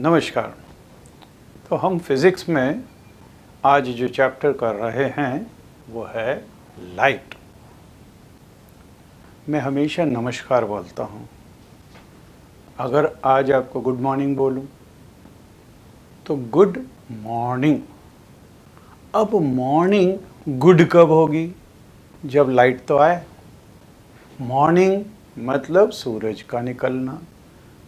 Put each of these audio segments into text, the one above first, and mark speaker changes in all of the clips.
Speaker 1: नमस्कार। तो हम फिज़िक्स में आज जो चैप्टर कर रहे हैं वो है लाइट। मैं हमेशा नमस्कार बोलता हूँ। अगर आज आपको गुड मॉर्निंग बोलूँ तो गुड मॉर्निंग। अब मॉर्निंग गुड कब होगी? जब लाइट तो आए। मॉर्निंग मतलब सूरज का निकलना।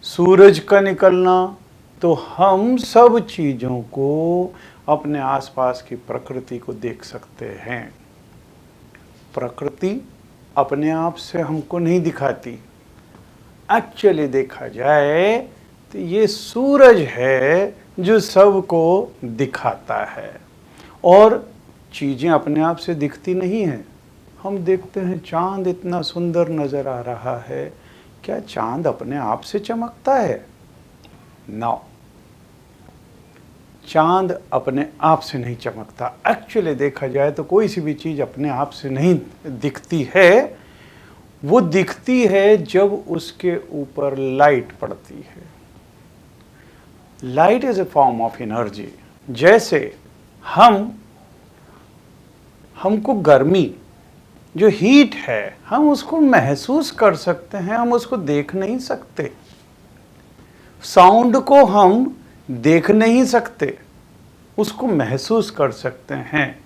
Speaker 1: सूरज का निकलना तो हम सब चीज़ों को, अपने आसपास की प्रकृति को देख सकते हैं। प्रकृति अपने आप से हमको नहीं दिखाती। एक्चुअली देखा जाए तो ये सूरज है जो सबको दिखाता है। और चीज़ें अपने आप से दिखती नहीं हैं। हम देखते हैं चांद इतना सुंदर नज़र आ रहा है, क्या चांद अपने आप से चमकता है? नो, चांद अपने आप से नहीं चमकता। एक्चुअली देखा जाए तो कोई सी भी चीज़ अपने आप से नहीं दिखती है। वो दिखती है जब उसके ऊपर लाइट पड़ती है। Light is a form of energy. जैसे हमको गर्मी, जो हीट है, हम उसको महसूस कर सकते हैं, हम उसको देख नहीं सकते। साउंड को हम देख नहीं सकते, उसको महसूस कर सकते हैं।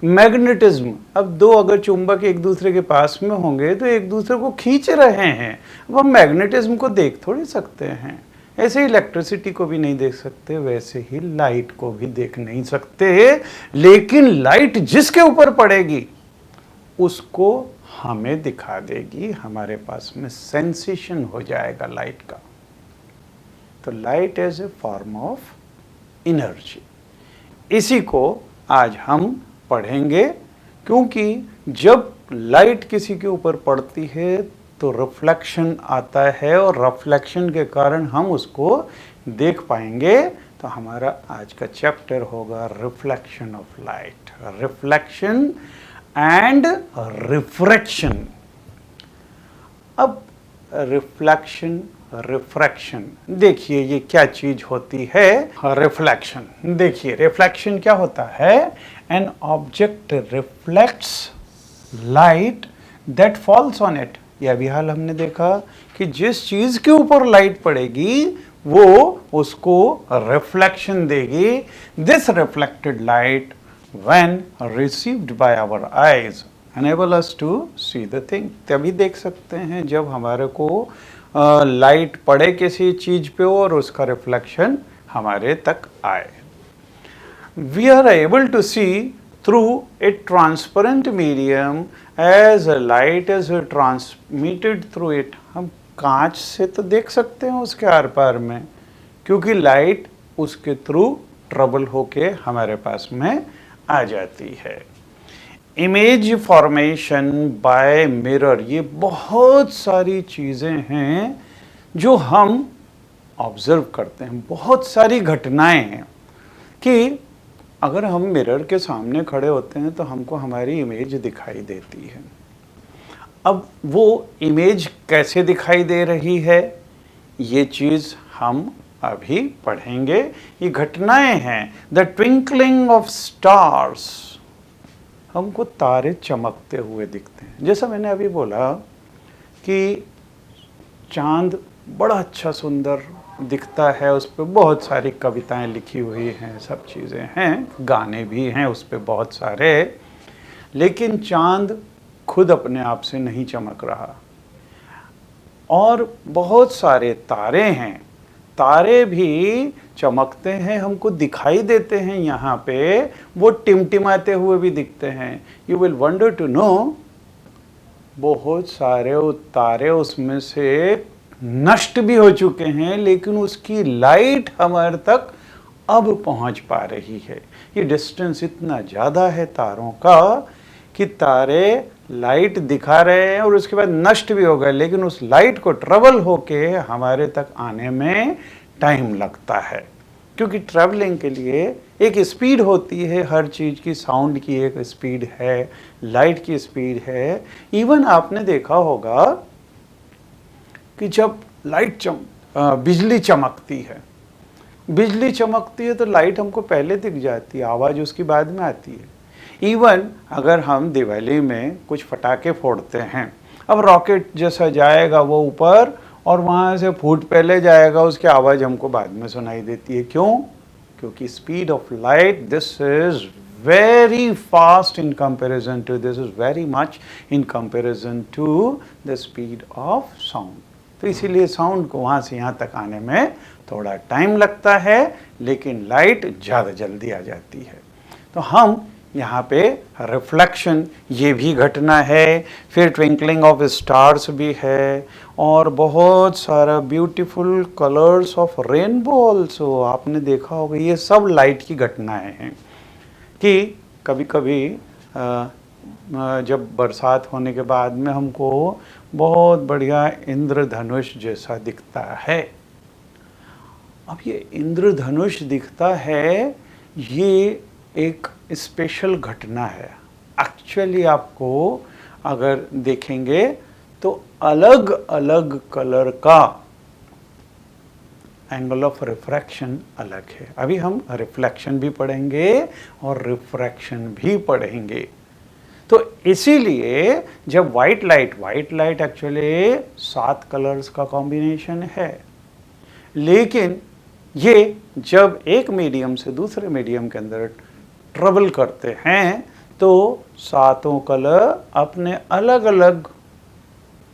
Speaker 1: मैग्नेटिज्म, अब दो अगर चुंबक एक दूसरे के पास में होंगे तो एक दूसरे को खींच रहे हैं। अब हम मैग्नेटिज्म को देख थोड़ी सकते हैं। ऐसे ही इलेक्ट्रिसिटी को भी नहीं देख सकते, वैसे ही लाइट को भी देख नहीं सकते। लेकिन लाइट जिसके ऊपर पड़ेगी उसको हमें दिखा देगी, हमारे पास में सेंसेशन हो जाएगा लाइट का। तो light is a form of energy. इसी को आज हम पढ़ेंगे, क्योंकि जब लाइट किसी के ऊपर पड़ती है तो रिफ्लेक्शन आता है और रिफ्लेक्शन के कारण हम उसको देख पाएंगे। तो हमारा आज का चैप्टर होगा reflection of light, reflection and refraction. अब रिफ्लेक्शन, रिफ्रैक्शन, देखिए ये क्या चीज होती है। रिफ्लेक्शन, देखिए रिफ्लेक्शन क्या होता है? An object reflects light that falls on it. ये अभी हाल हमने देखा कि जिस चीज के ऊपर लाइट पड़ेगी वो उसको रिफ्लेक्शन देगी। This reflected light when received by our eyes enable us to see the thing। तभी देख सकते हैं जब हमारे को लाइट पड़े किसी चीज पे और उसका रिफ्लेक्शन हमारे तक आए। We are able to see through a transparent medium as a light is transmitted through it। हम कांच से तो देख सकते हैं उसके आर पार में, क्योंकि लाइट उसके थ्रू ट्रबल होके हमारे पास में आ जाती है। इमेज फॉर्मेशन बाय मिरर, ये बहुत सारी चीज़ें हैं जो हम ऑब्जर्व करते हैं। बहुत सारी घटनाएं हैं कि अगर हम मिरर के सामने खड़े होते हैं तो हमको हमारी इमेज दिखाई देती है। अब वो इमेज कैसे दिखाई दे रही है, ये चीज़ हम अभी पढ़ेंगे। ये घटनाएं हैं। द ट्विंकलिंग ऑफ स्टार्स, हमको तारे चमकते हुए दिखते हैं। जैसा मैंने अभी बोला कि चांद बड़ा अच्छा सुंदर दिखता है, उस पर बहुत सारी कविताएं लिखी हुई हैं, सब चीज़ें हैं, गाने भी हैं उस पर बहुत सारे। लेकिन चांद खुद अपने आप से नहीं चमक रहा। और बहुत सारे तारे हैं, तारे भी चमकते हैं, हमको दिखाई देते हैं। यहाँ पे वो टिमटिमाते हुए भी दिखते हैं। You will wonder to know, बहुत सारे तारे उसमें से नष्ट भी हो चुके हैं, लेकिन उसकी लाइट हमारे तक अब पहुँच पा रही है। ये डिस्टेंस इतना ज़्यादा है तारों का कि तारे लाइट दिखा रहे हैं और उसके बाद नष्ट भी हो गए, लेकिन उस लाइट को ट्रेवल होके हमारे तक आने में टाइम लगता है। क्योंकि ट्रैवलिंग के लिए एक स्पीड होती है, हर चीज़ की, साउंड की एक स्पीड है, लाइट की स्पीड है। इवन आपने देखा होगा कि जब बिजली चमकती है बिजली चमकती है तो लाइट हमको पहले दिख जाती है, आवाज़ उसकी बाद में आती है। इवन अगर हम दिवाली में कुछ पटाखे फोड़ते हैं, अब रॉकेट जैसा जाएगा वो ऊपर और वहाँ से फूट पहले जाएगा, उसकी आवाज़ हमको बाद में सुनाई देती है। क्यों? क्योंकि speed of light, this is very fast in comparison to, this is very much in comparison to the speed of sound. तो इसीलिए साउंड को वहाँ से यहाँ तक आने में थोड़ा टाइम लगता है, लेकिन लाइट ज़्यादा जल्दी आ जाती है। तो हम यहाँ पे रिफ्लेक्शन, ये भी घटना है, फिर ट्विंकलिंग ऑफ स्टार्स भी है, और बहुत सारा beautiful colours of rainbow also आपने देखा होगा। ये सब लाइट की घटनाएं हैं कि कभी कभी जब बरसात होने के बाद में हमको बहुत बढ़िया इंद्रधनुष जैसा दिखता है। अब ये इंद्रधनुष दिखता है, ये एक स्पेशल घटना है। एक्चुअली आपको अगर देखेंगे तो अलग अलग कलर का एंगल ऑफ रिफ्रैक्शन अलग है। अभी हम रिफ्लेक्शन भी पढ़ेंगे और रिफ्रैक्शन भी पढ़ेंगे। तो इसीलिए जब वाइट लाइट एक्चुअली 7 कलर्स का कॉम्बिनेशन है, लेकिन ये जब एक मीडियम से दूसरे मीडियम के अंदर ट्रेवल करते हैं तो सातों कलर अपने अलग अलग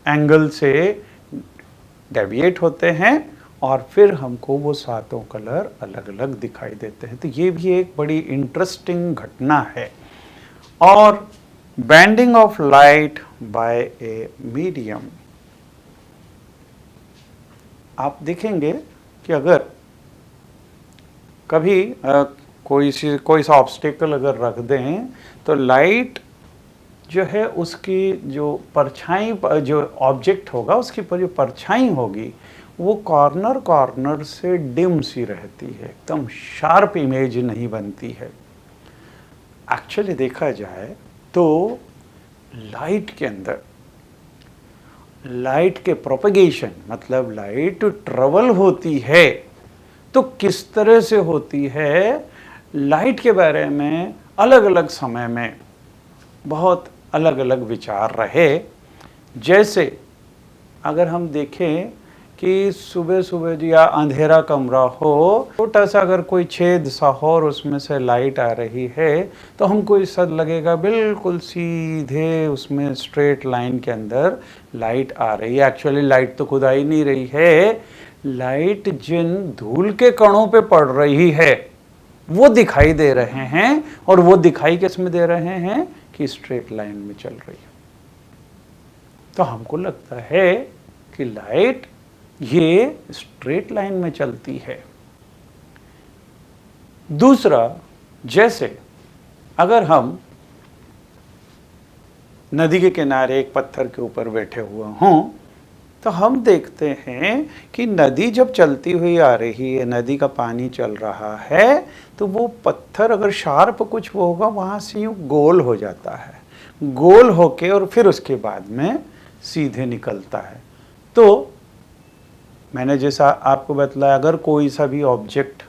Speaker 1: एंगल से डेविएट होते हैं और फिर हमको वो सातों कलर अलग अलग दिखाई देते हैं। तो ये भी एक बड़ी इंटरेस्टिंग घटना है। और bending of light by a medium, आप देखेंगे कि अगर कभी कोई सा ऑब्स्टेकल अगर रख दें तो लाइट जो है उसकी जो परछाई, जो ऑब्जेक्ट होगा उसकी पर जो परछाई होगी वो कॉर्नर से डिम सी रहती है, एकदम शार्प इमेज नहीं बनती है। एक्चुअली देखा जाए तो लाइट के अंदर, लाइट के प्रोपगेशन मतलब लाइट ट्रेवल होती है तो किस तरह से होती है, लाइट के बारे में अलग अलग समय में बहुत अलग अलग विचार रहे। जैसे अगर हम देखें कि सुबह सुबह या अंधेरा कमरा हो, छोटा सा अगर कोई छेद सा हो और उसमें से लाइट आ रही है तो हमको ऐसा लगेगा बिल्कुल सीधे उसमें स्ट्रेट लाइन के अंदर लाइट आ रही है। एक्चुअली लाइट तो खुद आ ही नहीं रही है, लाइट जिन धूल के कणों पे पड़ रही है वो दिखाई दे रहे हैं, और वो दिखाई किस में दे रहे हैं कि स्ट्रेट लाइन में चल रही है। तो हमको लगता है कि लाइट ये स्ट्रेट लाइन में चलती है। दूसरा, जैसे अगर हम नदी के किनारे एक पत्थर के ऊपर बैठे हुए हों तो हम देखते हैं कि नदी जब चलती हुई आ रही है, नदी का पानी चल रहा है, तो वो पत्थर अगर शार्प कुछ वो होगा वहाँ से यूँ गोल हो जाता है, गोल होके और फिर उसके बाद में सीधे निकलता है। तो मैंने जैसा आपको बतलाया, अगर कोई सा भी ऑब्जेक्ट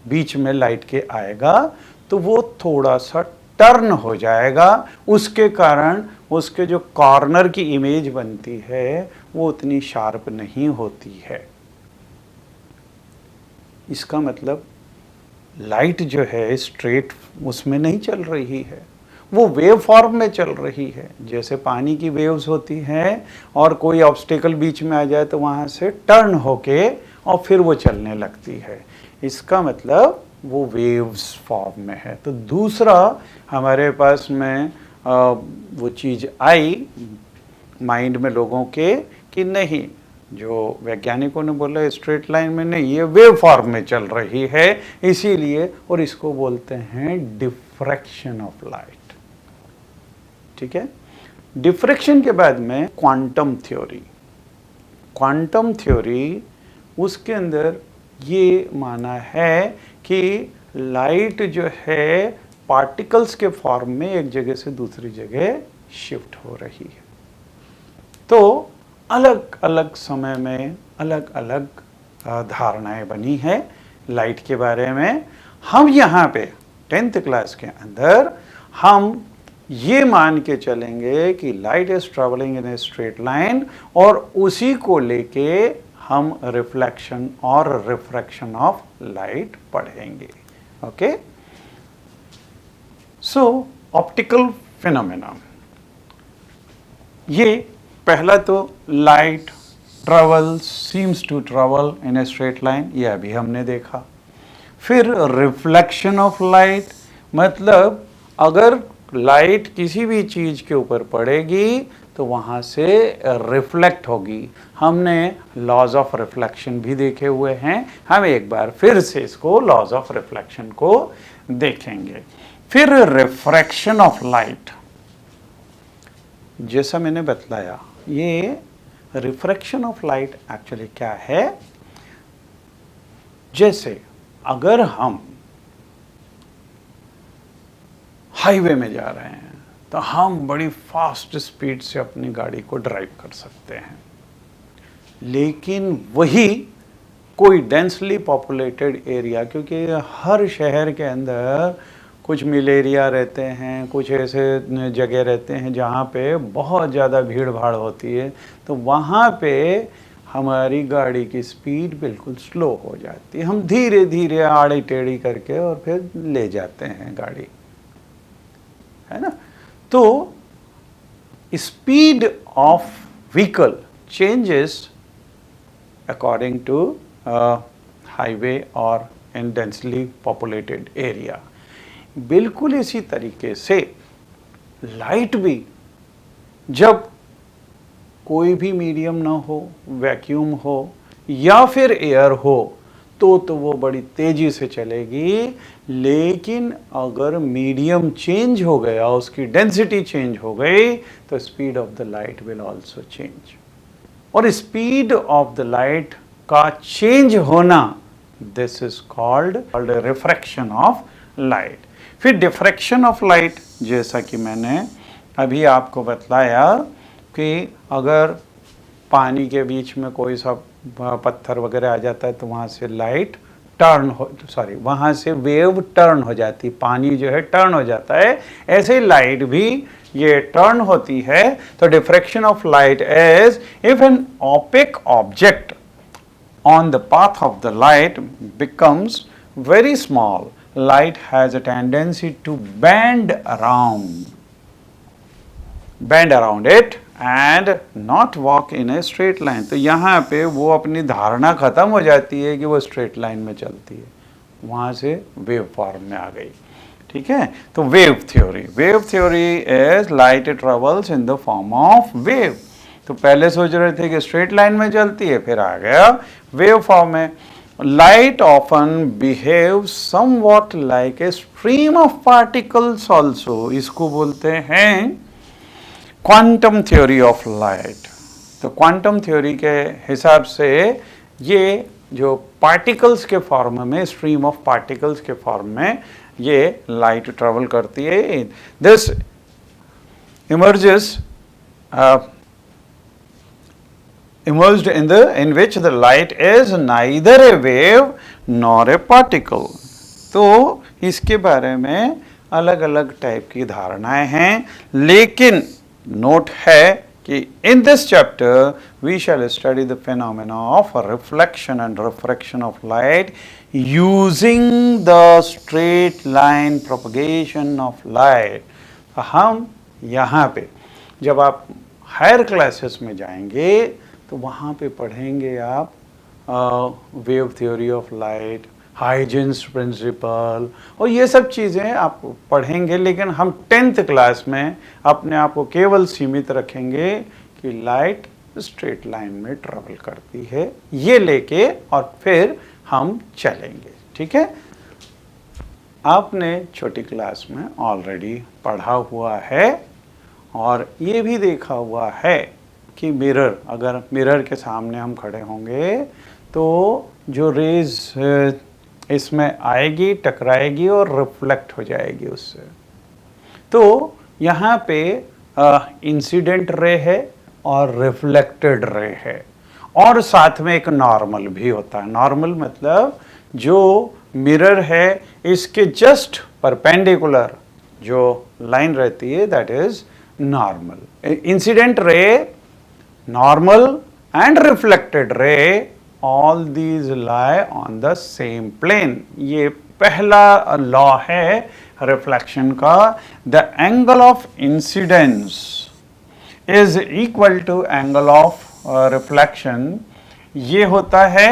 Speaker 1: बीच में लाइट के आएगा तो वो थोड़ा सा टर्न हो जाएगा, उसके कारण उसके जो कॉर्नर की इमेज बनती है वो उतनी शार्प नहीं होती है। इसका मतलब लाइट जो है स्ट्रेट उसमें नहीं चल रही है, वो वेव फॉर्म में चल रही है। जैसे पानी की वेव्स होती हैं और कोई ऑब्स्टेकल बीच में आ जाए तो वहाँ से टर्न होके और फिर वो चलने लगती है। इसका मतलब वो वेव्स फॉर्म में है। तो दूसरा हमारे पास में वो चीज़ आई माइंड में लोगों के कि नहीं, जो वैज्ञानिकों ने बोला स्ट्रेट लाइन में नहीं, ये वेव फॉर्म में चल रही है, इसीलिए, और इसको बोलते हैं डिफ्रैक्शन ऑफ लाइट। ठीक है। डिफ्रैक्शन के बाद में क्वांटम थ्योरी, क्वांटम थ्योरी उसके अंदर ये माना है कि लाइट जो है पार्टिकल्स के फॉर्म में एक जगह से दूसरी जगह शिफ्ट हो रही है। तो अलग अलग समय में अलग अलग धारणाएं बनी हैं, लाइट के बारे में। हम यहाँ पे 10th क्लास के अंदर हम ये मान के चलेंगे कि light is travelling in a straight line, और उसी को लेके हम रिफ्लेक्शन और रिफ्रैक्शन ऑफ लाइट पढ़ेंगे। ओके, सो ऑप्टिकल फिनोमेना, ये पहला तो light travel seems to travel in a straight line, ये अभी हमने देखा। फिर रिफ्लेक्शन ऑफ लाइट, मतलब अगर लाइट किसी भी चीज़ के ऊपर पड़ेगी तो वहाँ से रिफ्लेक्ट होगी। हमने लॉज ऑफ रिफ्लेक्शन भी देखे हुए हैं, हम एक बार फिर से इसको लॉज ऑफ रिफ्लेक्शन को देखेंगे। फिर रिफ्रैक्शन ऑफ लाइट, जैसा मैंने बतलाया, ये रिफ्रैक्शन ऑफ लाइट एक्चुअली क्या है। जैसे अगर हम हाईवे में जा रहे हैं तो हम बड़ी फास्ट स्पीड से अपनी गाड़ी को ड्राइव कर सकते हैं, लेकिन वही कोई डेंसली पॉपुलेटेड एरिया, क्योंकि हर शहर के अंदर कुछ मिल एरिया रहते हैं, कुछ ऐसे जगह रहते हैं जहाँ पे बहुत ज़्यादा भीड़ भाड़ होती है, तो वहाँ पे हमारी गाड़ी की स्पीड बिल्कुल स्लो हो जाती है। हम धीरे धीरे आड़ी टेढ़ी करके और फिर ले जाते हैं गाड़ी, है ना। तो speed of vehicle changes according to highway और इन डेंसली पॉपुलेटेड एरिया। बिल्कुल इसी तरीके से लाइट भी, जब कोई भी मीडियम ना हो, वैक्यूम हो या फिर एयर हो, तो वो बड़ी तेजी से चलेगी, लेकिन अगर मीडियम चेंज हो गया, उसकी डेंसिटी चेंज हो गई, तो speed of the light will also change. और स्पीड ऑफ द लाइट का चेंज होना, this is called refraction of light. फिर डिफ्रैक्शन ऑफ लाइट, जैसा कि मैंने अभी आपको बतलाया कि अगर पानी के बीच में कोई सा पत्थर वगैरह आ जाता है तो वहाँ से लाइट वहाँ से वेव टर्न हो जाती, पानी जो है टर्न हो जाता है, ऐसे लाइट भी ये टर्न होती है। तो diffraction of light is if an opaque object on the path of the light becomes very small, light has a tendency to bend around it and not walk in a straight line। तो यहाँ पे वो अपनी धारणा खत्म हो जाती है कि वो स्ट्रेट लाइन में चलती है, वहाँ से वेव फॉर्म में आ गई। ठीक है, तो wave theory is light travels in the form of wave. तो पहले सोच रहे थे कि स्ट्रेट लाइन में चलती है, फिर आ गया वेव फॉर्म में। Light often behave somewhat like a stream of particles also, इसको बोलते हैं क्वांटम थ्योरी ऑफ लाइट। तो क्वांटम थ्योरी के हिसाब से ये जो पार्टिकल्स के फॉर्म में, स्ट्रीम ऑफ पार्टिकल्स के फॉर्म में ये लाइट ट्रेवल करती है। This emerges emerged in which the light is neither a wave nor a particle। तो इसके बारे में अलग अलग टाइप की धारणाएं हैं, लेकिन नोट है कि in this chapter we shall study the phenomena of reflection and refraction of light using the straight line propagation of light। हम यहाँ पे जब आप हायर क्लासेस में जाएंगे तो वहाँ पे पढ़ेंगे आप wave theory of light, Huygens principle और ये सब चीज़ें आप पढ़ेंगे, लेकिन हम 10th क्लास में अपने आप को केवल सीमित रखेंगे कि लाइट स्ट्रेट लाइन में ट्रेवल करती है, ये लेके और फिर हम चलेंगे। ठीक है, आपने छोटी क्लास में ऑलरेडी पढ़ा हुआ है और ये भी देखा हुआ है कि मिरर, अगर मिरर के सामने हम खड़े होंगे तो जो रेज इसमें आएगी, टकराएगी और रिफ्लेक्ट हो जाएगी उससे। तो यहाँ पे इंसिडेंट रे है और रिफ्लेक्टेड रे है, और साथ में एक नॉर्मल भी होता है। नॉर्मल मतलब जो मिरर है इसके जस्ट परपेंडिकुलर जो लाइन रहती है that is normal. Incident ray, normal and reflected ray, all these lie on the same plane. ये पहला लॉ है रिफ्लेक्शन का। The angle of incidence is equal to angle of reflection, ये होता है।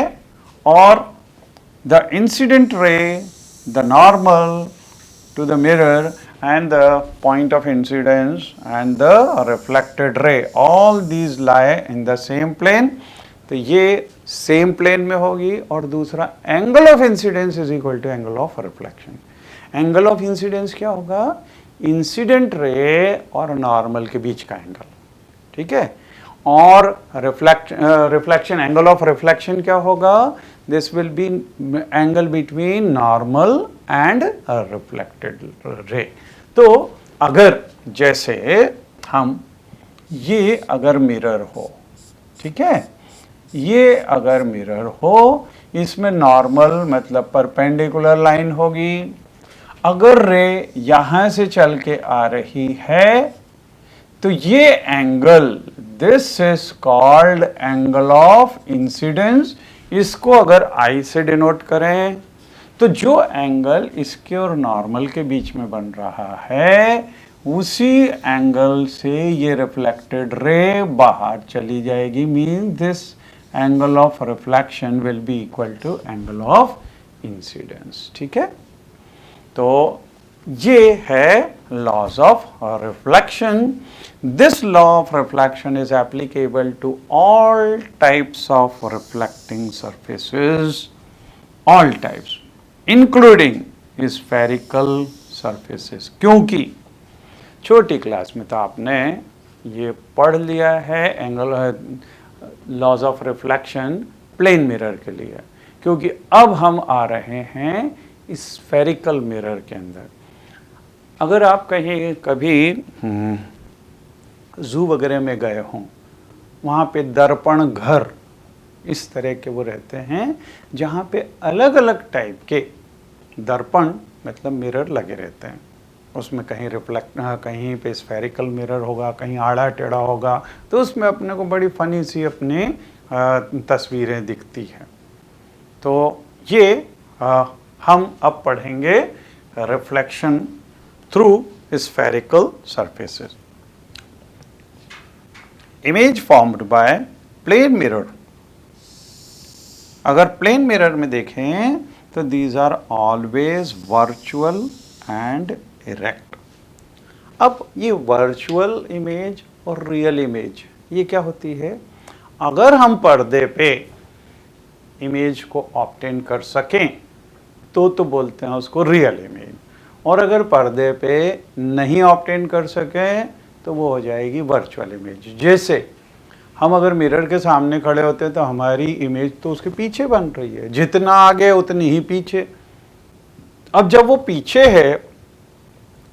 Speaker 1: और the incident ray, the normal to the mirror and the point of incidence and the reflected ray, all these lie in the same plane। तो ये same plane में होगी। और दूसरा angle of incidence is equal to angle of reflection. Angle of incidence क्या होगा? Incident ray और normal के बीच का एंगल, ठीक है। और रिफ्लेक्शन, एंगल ऑफ रिफ्लेक्शन क्या होगा? This will be angle between normal and reflected रे। तो अगर जैसे हम ये अगर मिरर हो, ठीक है, ये अगर मिरर हो, इसमें नॉर्मल मतलब परपेंडिकुलर लाइन होगी। अगर रे यहां से चल के आ रही है तो ये angle, this is called angle of incidence. इसको अगर आई से डिनोट करें तो जो एंगल इसके और नॉर्मल के बीच में बन रहा है उसी एंगल से ये रिफ्लेक्टेड रे बाहर चली जाएगी। Mean this angle of reflection will be equal to angle of incidence, ठीक है। तो ये है laws of reflection. This law of reflection is applicable to all types of reflecting surfaces, all types including spherical surfaces। क्योंकि छोटी class में तो आपने ये पढ़ लिया है angle laws of reflection plane mirror के लिए, क्योंकि अब हम आ रहे हैं स्फेरिकल मिरर के अंदर। अगर आप कहीं कभी जू वगैरह में गए हों, वहाँ पे दर्पण घर इस तरह के वो रहते हैं जहाँ पे अलग अलग टाइप के दर्पण मतलब मिरर लगे रहते हैं। उसमें कहीं कहीं पे स्फेरिकल मिरर होगा, कहीं आड़ा टेढ़ा होगा, तो उसमें अपने को बड़ी फनी सी अपने तस्वीरें दिखती हैं। तो ये हम अब पढ़ेंगे reflection through spherical surfaces. Image formed by plane mirror. अगर प्लेन मिरर में देखें तो these are always virtual and erect. अब ये वर्चुअल इमेज और रियल इमेज ये क्या होती है? अगर हम पर्दे पे इमेज को ऑब्टेन कर सकें तो बोलते हैं उसको रियल इमेज, और अगर पर्दे पे नहीं ऑब्टेन कर सकें तो वो हो जाएगी वर्चुअल इमेज। जैसे हम अगर मिरर के सामने खड़े होते हैं तो हमारी इमेज तो उसके पीछे बन रही है, जितना आगे उतनी ही पीछे। अब जब वो पीछे है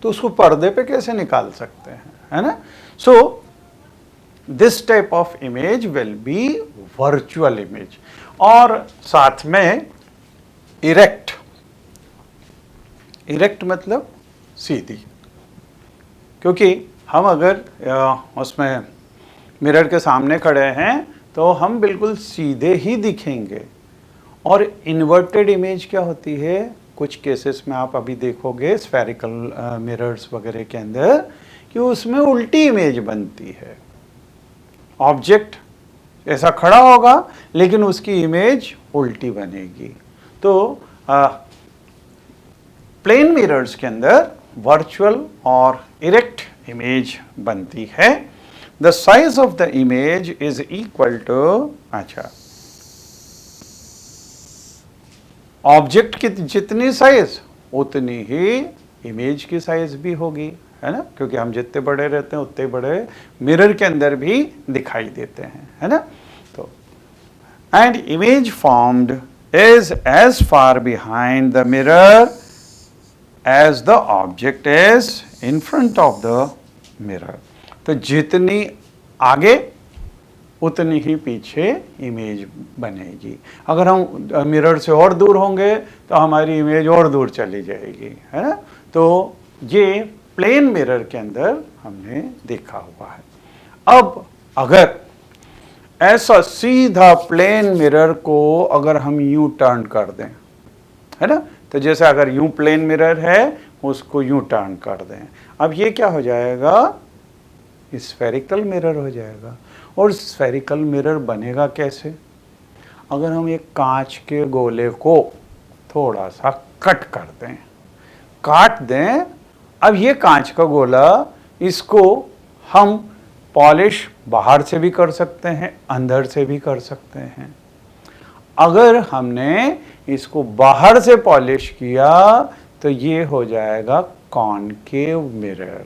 Speaker 1: तो उसको पर्दे पे कैसे निकाल सकते हैं, है ना? So this type of image will be virtual image. और साथ में इरेक्ट, इरेक्ट मतलब सीधी, क्योंकि हम अगर उसमें मिरर के सामने खड़े हैं तो हम बिल्कुल सीधे ही दिखेंगे। और इन्वर्टेड इमेज क्या होती है? कुछ केसेस में आप अभी देखोगे स्फेरिकल मिरर्स वगैरह के अंदर कि उसमें उल्टी इमेज बनती है। ऑब्जेक्ट ऐसा खड़ा होगा लेकिन उसकी इमेज उल्टी बनेगी। तो प्लेन मिरर्स के अंदर वर्चुअल और इरेक्ट इमेज बनती है। The size of the image is equal to, अच्छा, ऑब्जेक्ट की जितनी साइज उतनी ही इमेज की साइज भी होगी, है ना? क्योंकि हम जितने बड़े रहते हैं उतने बड़े मिरर के अंदर भी दिखाई देते हैं, है ना? तो and image formed is as far behind the mirror as the object is in front of the mirror. तो जितनी आगे उतनी ही पीछे इमेज बनेगी। अगर हम मिरर से और दूर होंगे तो हमारी इमेज और दूर चली जाएगी, है ना। तो ये प्लेन मिरर के अंदर हमने देखा हुआ है। अब अगर ऐसा सीधा प्लेन मिरर को अगर हम यूं टर्न कर दें, है ना, तो जैसे अगर यूं प्लेन मिरर है उसको यूं टर्न कर दें, अब ये क्या हो जाएगा, स्फेरिकल मिरर हो जाएगा। और स्फेरिकल मिरर बनेगा कैसे, अगर हम एक कांच के गोले को थोड़ा सा कट कर दें, काट दें। अब ये कांच का गोला, इसको हम पॉलिश बाहर से भी कर सकते हैं, अंदर से भी कर सकते हैं। अगर हमने इसको बाहर से पॉलिश किया तो ये हो जाएगा कॉनकेव मिरर,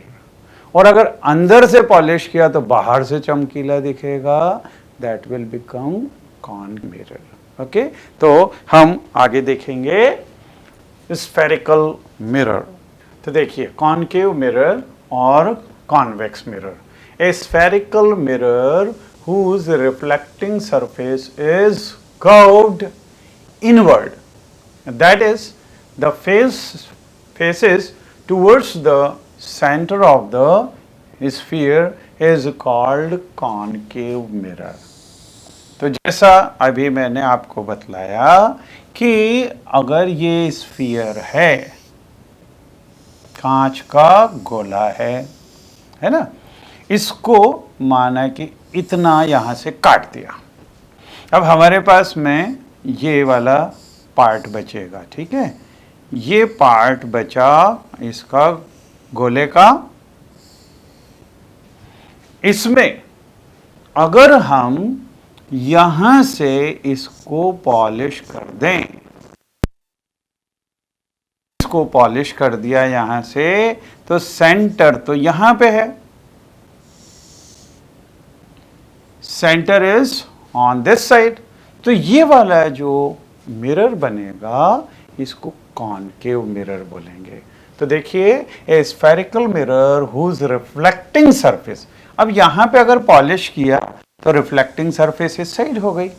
Speaker 1: और अगर अंदर से पॉलिश किया तो बाहर से चमकीला दिखेगा, that will become concave mirror. Okay, तो हम आगे देखेंगे स्फेरिकल मिरर। तो देखिए कॉनकेव मिरर और convex mirror. A spherical mirror whose reflecting surface is curved inward, that is the faces towards the center of the sphere is called concave mirror। तो जैसा अभी मैंने आपको बतलाया कि अगर ये स्फीयर है, कांच का गोला है ना, इसको माना कि इतना यहाँ से काट दिया। अब हमारे पास में ये वाला पार्ट बचेगा, ठीक है, ये पार्ट बचा इसका गोले का। इसमें अगर हम यहां से इसको पॉलिश कर दें, इसको पॉलिश कर दिया यहां से, तो सेंटर तो यहां पे है, centre is on this side, तो ये वाला जो मिरर बनेगा इसको कॉनकेव मिरर बोलेंगे। तो देखिए a spherical mirror whose reflecting surface, अब यहां पे अगर पॉलिश किया तो रिफ्लेक्टिंग सरफेस इस साइड हो गई,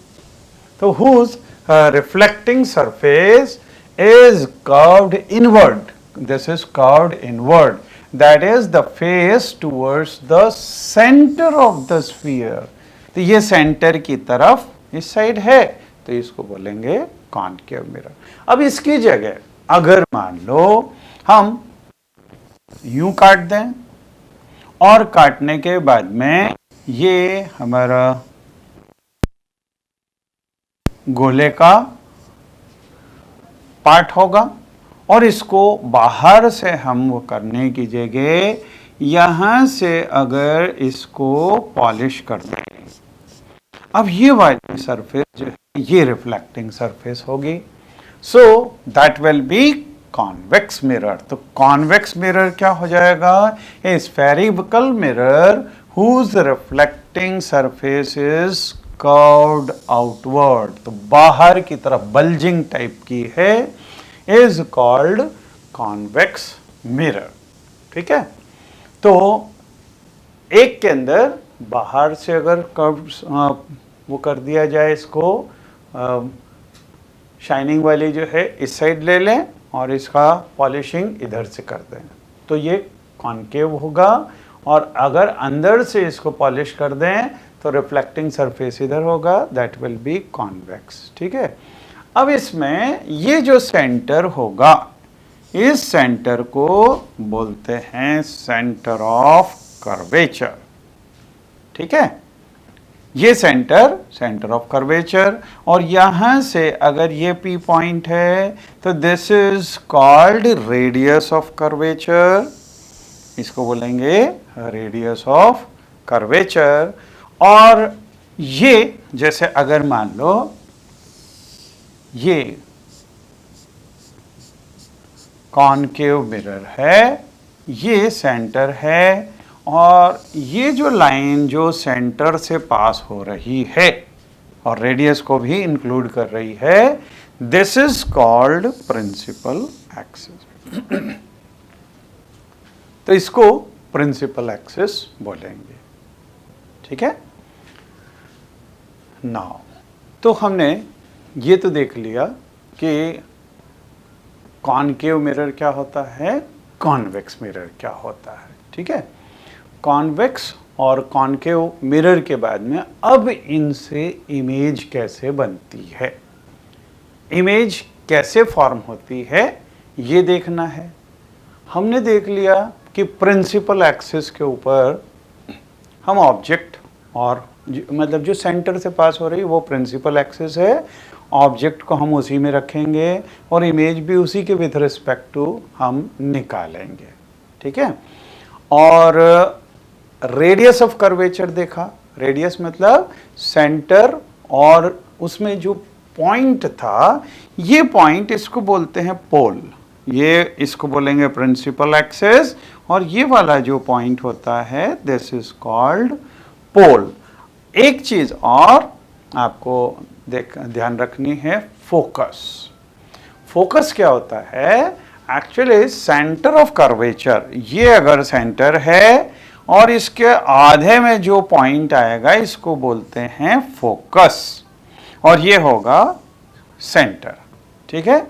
Speaker 1: तो whose reflecting surface is curved inward, this is curved inward, that is the face towards the center of the sphere। तो ये सेंटर की तरफ इस साइड है, तो इसको बोलेंगे कॉनकेव मिरर। अब इसकी जगह अगर मान लो हम यूं काट दें, और काटने के बाद में ये हमारा गोले का पार्ट होगा, और इसको बाहर से हम वो करने की जगह यहां से अगर इसको पॉलिश कर दें, अब ये वाली सरफेस जो है ये रिफ्लेक्टिंग सरफेस होगी, so that will be convex mirror. तो कॉन्वेक्स मिरर क्या हो जाएगा, a spherical mirror whose reflecting surface is curved outward, तो बाहर की तरफ बल्जिंग टाइप की है, इज कॉल्ड कॉन्वेक्स मिरर। ठीक है, तो एक के अंदर बाहर से अगर कर्व वो कर दिया जाए, इसको शाइनिंग वाली जो है इस साइड ले लें और इसका पॉलिशिंग इधर से कर दें, तो ये कॉनकेव होगा, और अगर अंदर से इसको पॉलिश कर दें तो रिफ्लेक्टिंग सरफेस इधर होगा, दैट विल बी कॉन्वेक्स। ठीक है, अब इसमें ये जो सेंटर होगा, इस सेंटर को बोलते हैं सेंटर ऑफ कर्वेचर। ठीक है, ये सेंटर ऑफ कर्वेचर, और यहां से अगर ये P पॉइंट है तो this is called radius of curvature, इसको बोलेंगे रेडियस ऑफ कर्वेचर। और ये जैसे अगर मान लो ये कॉनकेव मिरर है, ये सेंटर है, और ये जो लाइन जो सेंटर से पास हो रही है और रेडियस को भी इंक्लूड कर रही है, this is called principal axis. तो इसको प्रिंसिपल एक्सिस बोलेंगे। ठीक है, नाउ तो हमने ये तो देख लिया कि कॉनकेव मिरर क्या होता है, कॉन्वेक्स मिरर क्या होता है, ठीक है। कॉन्वेक्स और कॉनकेव मिरर के बाद में अब इनसे इमेज कैसे बनती है, इमेज कैसे फॉर्म होती है ये देखना है। हमने देख लिया कि प्रिंसिपल एक्सिस के ऊपर हम ऑब्जेक्ट और मतलब जो सेंटर से पास हो रही है वो प्रिंसिपल एक्सिस है, ऑब्जेक्ट को हम उसी में रखेंगे और इमेज भी उसी के विथ रिस्पेक्ट टू हम निकालेंगे, ठीक है। और रेडियस ऑफ कर्वेचर देखा, रेडियस मतलब सेंटर और उसमें जो पॉइंट था, ये पॉइंट इसको बोलते हैं पोल, ये इसको बोलेंगे प्रिंसिपल एक्सिस, और ये वाला जो पॉइंट होता है दिस इज कॉल्ड पोल। एक चीज और आपको ध्यान रखनी है, फोकस। फोकस क्या होता है, एक्चुअली सेंटर ऑफ कर्वेचर, ये अगर सेंटर है और इसके आधे में जो पॉइंट आएगा इसको बोलते हैं फोकस, और ये होगा सेंटर, ठीक है।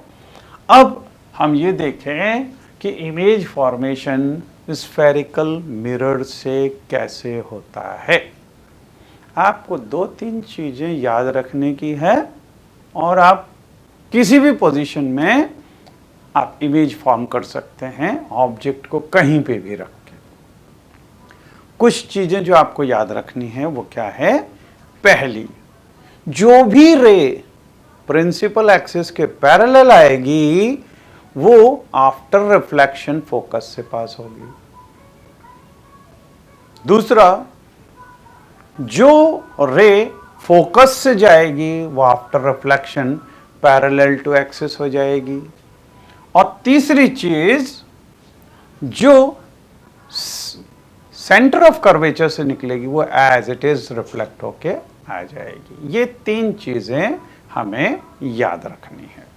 Speaker 1: अब हम ये देखें कि इमेज फॉर्मेशन स्फेरिकल मिरर से कैसे होता है। आपको 2-3 चीजें याद रखने की है और आप किसी भी पोजीशन में आप इमेज फॉर्म कर सकते हैं, ऑब्जेक्ट को कहीं पे भी रख के। कुछ चीजें जो आपको याद रखनी है वो क्या है, पहली, जो भी रे प्रिंसिपल एक्सिस के पैरेलल आएगी वो आफ्टर रिफ्लेक्शन फोकस से पास होगी। दूसरा, जो रे फोकस से जाएगी वो after reflection parallel to axis हो जाएगी। और तीसरी चीज, जो सेंटर ऑफ कर्वेचर से निकलेगी वो एज इट इज रिफ्लेक्ट होके आ जाएगी। ये 3 चीजें हमें याद रखनी है।